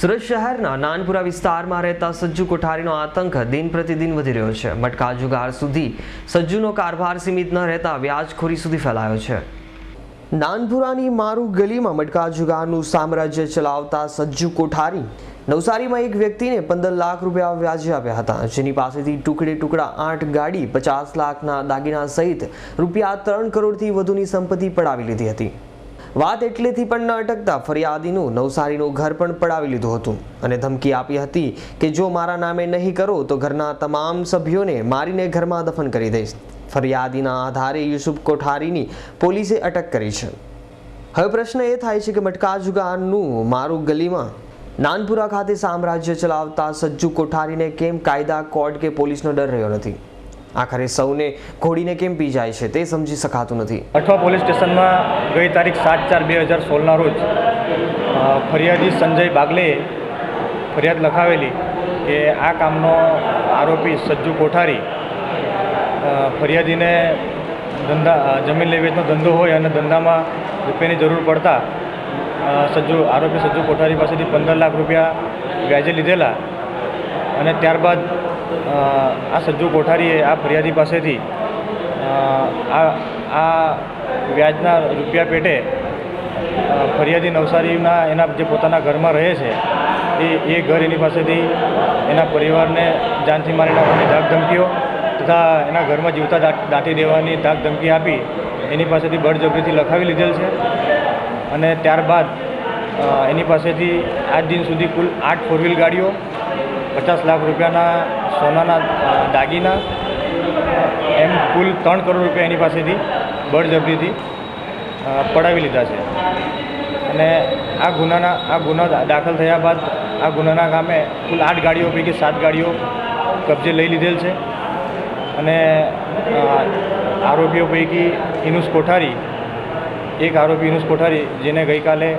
સુરત શહેરના નાનપુરા વિસ્તારમાં રહેતા સજ્જુ કોઠારીનો આતંક દિન પ્રતિદિન વધી રહ્યો છે. મટકા જુગાર સુધી સજ્જુનો કારભાર સીમિત ન રહેતા વ્યાજખોરી સુધી ફેલાયો છે. નાનપુરાની મારુ ગલીમાં મટકા જુગારનું સામ્રાજ્ય ચલાવતા સજ્જુ કોઠારી નવસારીમાં એક વ્યક્તિને 15 લાખ રૂપિયા વ્યાજે આપ્યા હતા, જેની પાસેથી ટુકડે ટુકડા 8 ગાડી, 50 લાખના દાગીના સહિત રૂપિયા 3 કરોડથી વધુની સંપત્તિ પડાવી લીધી હતી. વાત એટલેથી પણ ન અટકતા ફરિયાદીનું નવસારીનું ઘર પણ પડાવી લીધું હતું અને ધમકી આપી હતી કે જો મારા નામે નહીં કરો તો ઘરના તમામ સભ્યોને મારીને ઘરમાં દફન કરી દઈશ. ફરિયાદીના આધારે યુસુફ કોઠારીની પોલીસે અટક કરી છે. હવે પ્રશ્ન એ થાય છે કે મટકા જુગારનું મારુ ગલીમાં નાનપુરા ખાતે સામ્રાજ્ય ચલાવતા સજ્જુ કોઠારીને કેમ કાયદા, કોર્ટ કે પોલીસનો ડર રહ્યો નથી? આખરે સૌને ઘોડીને કેમ પી જાય છે તે સમજી શકાતું નથી. અઠવા પોલીસ સ્ટેશનમાં ગઈ તારીખ 7/4/2016ના રોજ ફરિયાદી સંજય બાગલેએ ફરિયાદ લખાવેલી કે આ કામનો આરોપી સજ્જુ કોઠારી ફરિયાદીને જમીન લે વેચનો ધંધો હોય અને ધંધામાં રૂપિયાની જરૂર પડતા આરોપી સજ્જુ કોઠારી પાસેથી 15 લાખ રૂપિયા વ્યાજે લીધેલા અને ત્યારબાદ આ સજ્જુ કોઠારીએ આ ફરિયાદી પાસેથી આ વ્યાજના રૂપિયા પેટે ફરિયાદી નવસારીના એના જે પોતાના ઘરમાં રહે છે એ ઘર એની પાસેથી એના પરિવારને જાનથી મારી નાખવાની ધાક ધમકીઓ તથા એના ઘરમાં જીવતા દાટી દેવાની ધાક ધમકી આપી એની પાસેથી બળજબરીથી લખાવી લીધેલ છે. અને ત્યારબાદ એની પાસેથી આજ દિન સુધી કુલ 8 4 ગાડીઓ, 50 લાખ રૂપિયાના સોનાના દાગીના, એમ કુલ 3 કરોડ રૂપિયા એની પાસેથી બળજબરીથી પડાવી લીધા છે. અને આ ગુનો દાખલ થયા બાદ આ ગુનાના કામે કુલ 8 ગાડીઓ પૈકી 7 ગાડીઓ કબજે લઈ લીધેલ છે. અને આરોપીઓ પૈકી એક આરોપી ઇનુસ કોઠારી જેને ગઈકાલે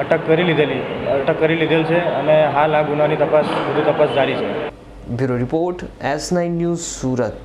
અટક કરી લીધેલ છે અને હાલ આ ગુનાની વધુ તપાસ જારી છે. Bureau report S9 news, Surat.